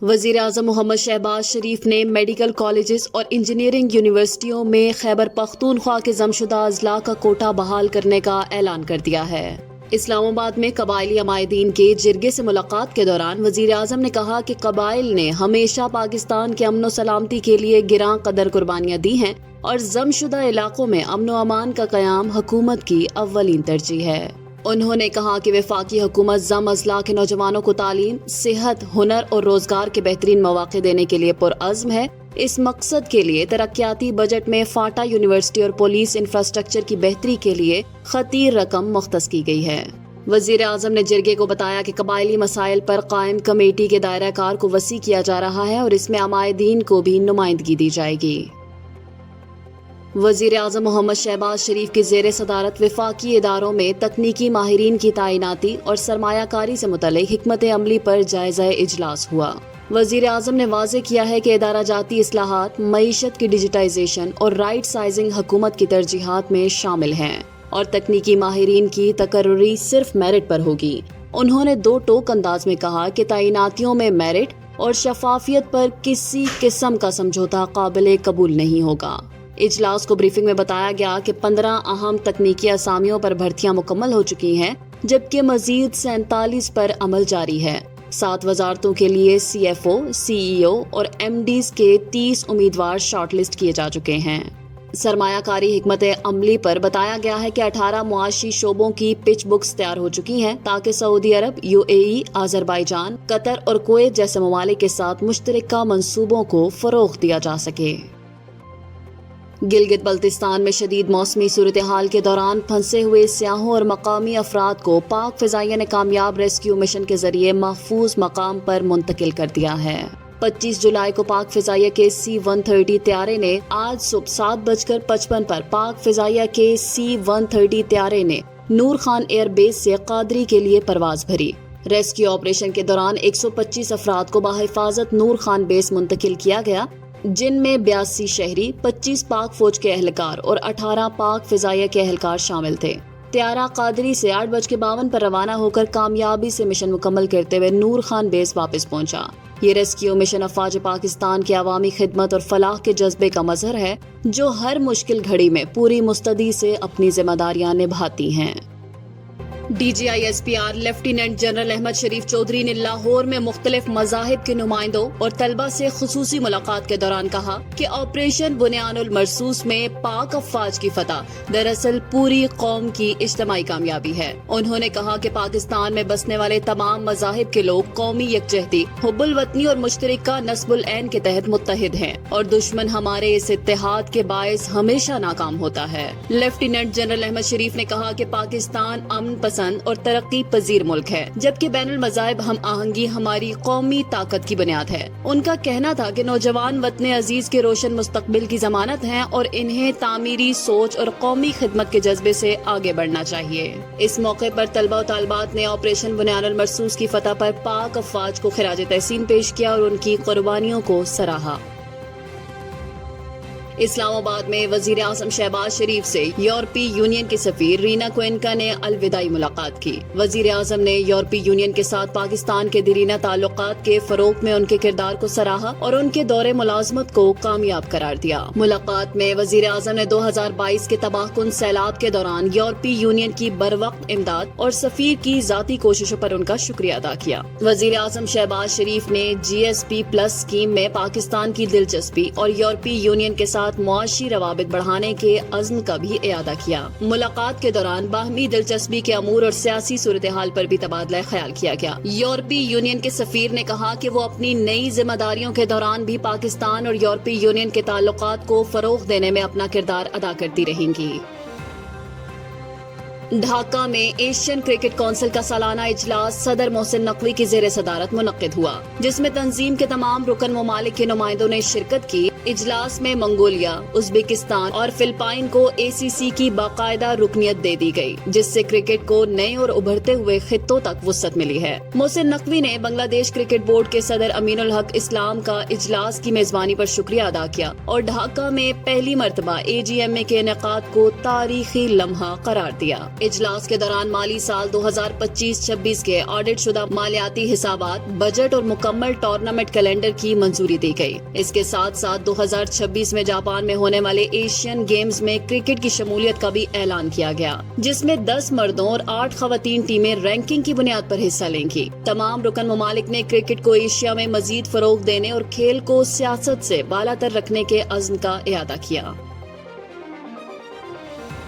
وزیر اعظم محمد شہباز شریف نے medical colleges اور انجینئرنگ یونیورسٹیوں میں خیبر پختونخوا کے ضم شدہ اضلاع کا کوٹہ بحال کرنے کا اعلان کر دیا ہے۔ اسلام آباد میں قبائلی عمائدین کے جرگے سے ملاقات کے دوران وزیر اعظم نے کہا کہ قبائل نے ہمیشہ پاکستان کے امن و سلامتی کے لیے گراں قدر قربانیاں دی ہیں اور ضم شدہ علاقوں میں امن و امان کا قیام حکومت کی اولین ترجیح ہے۔ انہوں نے کہا کہ وفاقی حکومت ضم اضلاع کے نوجوانوں کو تعلیم، صحت، ہنر اور روزگار کے بہترین مواقع دینے کے لیے پرعزم ہے۔ اس مقصد کے لیے ترقیاتی بجٹ میں فاٹا یونیورسٹی اور پولیس انفراسٹرکچر کی بہتری کے لیے خطیر رقم مختص کی گئی ہے۔ وزیر اعظم نے جرگے کو بتایا کہ قبائلی مسائل پر قائم کمیٹی کے دائرہ کار کو وسیع کیا جا رہا ہے اور اس میں عمائدین کو بھی نمائندگی دی جائے گی۔ وزیر اعظم محمد شہباز شریف کی زیر صدارت وفاقی اداروں میں تکنیکی ماہرین کی تعیناتی اور سرمایہ کاری سے متعلق حکمت عملی پر جائزہ اجلاس ہوا۔ وزیر اعظم نے واضح کیا ہے کہ ادارہ جاتی اصلاحات، معیشت کی ڈیجیٹائزیشن اور رائٹ سائزنگ حکومت کی ترجیحات میں شامل ہیں اور تکنیکی ماہرین کی تقرری صرف میرٹ پر ہوگی۔ انہوں نے دو ٹوک انداز میں کہا کہ تعیناتیوں میں میرٹ اور شفافیت پر کسی قسم کا سمجھوتا قابل قبول نہیں ہوگا۔ اجلاس کو بریفنگ میں بتایا گیا کہ 15 اہم تکنیکی اسامیوں پر بھرتیاں مکمل ہو چکی ہیں جبکہ مزید 47 پر عمل جاری ہے۔ 7 وزارتوں کے لیے سی ایف او، سی ای او اور ایم ڈیز کے 30 امیدوار شارٹ لسٹ کیے جا چکے ہیں۔ سرمایہ کاری حکمت عملی پر بتایا گیا ہے کہ 18 معاشی شعبوں کی پچ بکس تیار ہو چکی ہیں تاکہ سعودی عرب، یو اے ای، آذربائیجان، قطر اور کویت جیسے ممالک کے ساتھ مشترکہ منصوبوں کو فروغ دیا جا سکے۔ گلگت بلتستان میں شدید موسمی صورتحال کے دوران پھنسے ہوئے سیاحوں اور مقامی افراد کو پاک فضائیہ نے کامیاب ریسکیو مشن کے ذریعے محفوظ مقام پر منتقل کر دیا ہے۔ 25 جولائی کو پاک فضائیہ کے C-130 طیارے نے آج صبح 7:55 پر پاک فضائیہ کے C-130 طیارے نے نور خان ایئر بیس سے قادری کے لیے پرواز بھری۔ ریسکیو آپریشن کے دوران 125 افراد کو بحفاظت نور خان بیس منتقل کیا گیا، جن میں 82 شہری، 25 پاک فوج کے اہلکار اور 18 پاک فضائیہ کے اہلکار شامل تھے۔ طیارہ قادری سے 8:52 پر روانہ ہو کر کامیابی سے مشن مکمل کرتے ہوئے نور خان بیس واپس پہنچا۔ یہ ریسکیو مشن افواج پاکستان کی عوامی خدمت اور فلاح کے جذبے کا مظہر ہے جو ہر مشکل گھڑی میں پوری مستعدی سے اپنی ذمہ داریاں نبھاتی ہیں۔ D G I S P R lieutenant general Ahmad Sharif Chaudhry نے لاہور میں مختلف مذاہب کے نمائندوں اور طلبہ سے خصوصی ملاقات کے دوران کہا کہ آپریشن بنیان المرصوص میں پاک افواج کی فتح دراصل پوری قوم کی اجتماعی کامیابی ہے۔ انہوں نے کہا کہ پاکستان میں بسنے والے تمام مذاہب کے لوگ قومی یکجہتی، حب الوطنی اور مشترکہ نصب العین کے تحت متحد ہیں اور دشمن ہمارے اس اتحاد کے باعث ہمیشہ ناکام ہوتا ہے۔ لیفٹیننٹ جنرل احمد شریف نے کہا کہ پاکستان امن پسند اور ترقی پذیر ملک ہے جبکہ بین المذاہب ہم آہنگی ہماری قومی طاقت کی بنیاد ہے۔ ان کا کہنا تھا کہ نوجوان وطن عزیز کے روشن مستقبل کی ضمانت ہیں اور انہیں تعمیری سوچ اور قومی خدمت کے جذبے سے آگے بڑھنا چاہیے۔ اس موقع پر طلبہ و طالبات نے آپریشن بنیان المرصوص کی فتح پر پاک افواج کو خراج تحسین پیش کیا اور ان کی قربانیوں کو سراہا۔ اسلام آباد میں وزیر اعظم شہباز شریف سے یورپی یونین کی سفیر رینا کوئنکا نے الوداعی ملاقات کی۔ وزیر اعظم نے یورپی یونین کے ساتھ پاکستان کے دیرینہ تعلقات کے فروغ میں ان کے کردار کو سراہا اور ان کے دور ملازمت کو کامیاب قرار دیا۔ ملاقات میں وزیر اعظم نے 2022 کے تباہ کن سیلاب کے دوران یورپی یونین کی بروقت امداد اور سفیر کی ذاتی کوششوں پر ان کا شکریہ ادا کیا۔ وزیر اعظم شہباز شریف نے GSP+ اسکیم میں پاکستان کی دلچسپی اور یورپی یونین کے ساتھ معاشی روابط بڑھانے کے عزم کا بھی اعادہ کیا۔ ملاقات کے دوران باہمی دلچسپی کے امور اور سیاسی صورتحال پر بھی تبادلہ خیال کیا گیا۔ یورپی یونین کے سفیر نے کہا کہ وہ اپنی نئی ذمہ داریوں کے دوران بھی پاکستان اور یورپی یونین کے تعلقات کو فروغ دینے میں اپنا کردار ادا کرتی رہیں گی۔ ڈھاکہ میں ایشین کرکٹ کونسل کا سالانہ اجلاس صدر محسن نقوی کی زیر صدارت منعقد ہوا جس میں تنظیم کے تمام رکن ممالک کے نمائندوں نے شرکت کی۔ اجلاس میں منگولیا، ازبکستان اور فلپائن کو ACC کی باقاعدہ رکنیت دے دی گئی جس سے کرکٹ کو نئے اور ابھرتے ہوئے خطوں تک وسعت ملی ہے۔ محسن نقوی نے بنگلہ دیش کرکٹ بورڈ کے صدر امین الحق اسلام کا اجلاس کی میزبانی پر شکریہ ادا کیا اور ڈھاکہ میں پہلی مرتبہ AGMA کے انعقاد کو تاریخی لمحہ قرار دیا۔ اجلاس کے دوران مالی سال 2025-26 کے آڈٹ شدہ مالیاتی حسابات، بجٹ اور مکمل ٹورنامنٹ کیلنڈر کی منظوری دی گئی۔ اس کے ساتھ ساتھ 2026 میں جاپان میں ہونے والے ایشین گیمز میں کرکٹ کی شمولیت کا بھی اعلان کیا گیا، جس میں 10 مردوں اور 8 خواتین ٹیمیں رینکنگ کی بنیاد پر حصہ لیں گی۔ تمام رکن ممالک نے کرکٹ کو ایشیا میں مزید فروغ دینے اور کھیل کو سیاست سے بالاتر رکھنے کے عزم کا اعادہ کیا۔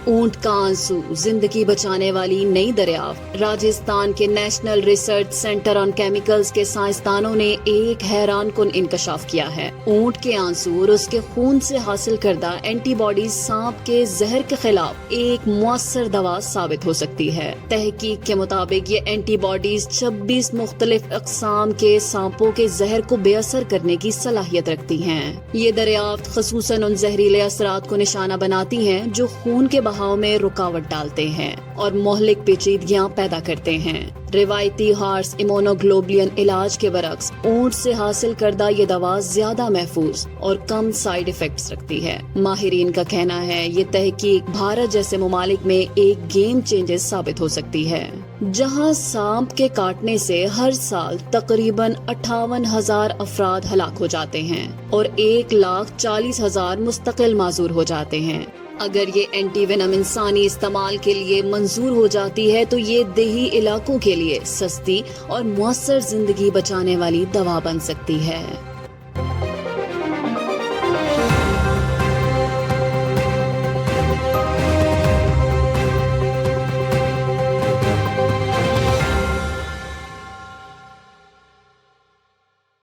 اونٹ کا آنسو، زندگی بچانے والی نئی دریافت۔ راجستھان کے نیشنل ریسرچ سینٹر آن کیمیکلز کے سائنسدانوں نے ایک حیران کن انکشاف کیا ہے۔ اونٹ کے آنسو اور اس کے خون سے حاصل کردہ اینٹی باڈیز سانپ کے زہر کے خلاف ایک مؤثر دوا ثابت ہو سکتی ہے۔ تحقیق کے مطابق یہ اینٹی باڈیز 26 مختلف اقسام کے سانپوں کے زہر کو بے اثر کرنے کی صلاحیت رکھتی ہیں۔ یہ دریافت خصوصاً ان زہریلے اثرات کو نشانہ بناتی ہیں جو خون کے بہاؤ میں رکاوٹ ڈالتے ہیں اور مہلک پیچیدگیاں پیدا کرتے ہیں۔ روایتی ہارس ایمونوگلوبولین علاج کے برعکس اونٹ سے حاصل کردہ یہ دوا زیادہ محفوظ اور کم سائیڈ ایفیکٹس رکھتی ہے۔ ماہرین کا کہنا ہے یہ تحقیق بھارت جیسے ممالک میں ایک گیم چینجر ثابت ہو سکتی ہے، جہاں سانپ کے کاٹنے سے ہر سال تقریباً 58,000 افراد ہلاک ہو جاتے ہیں اور 1,40,000 مستقل معذور ہو جاتے ہیں۔ اگر یہ اینٹی وینم انسانی استعمال کے لیے منظور ہو جاتی ہے تو یہ دیہی علاقوں کے لیے سستی اور مؤثر زندگی بچانے والی دوا بن سکتی ہے۔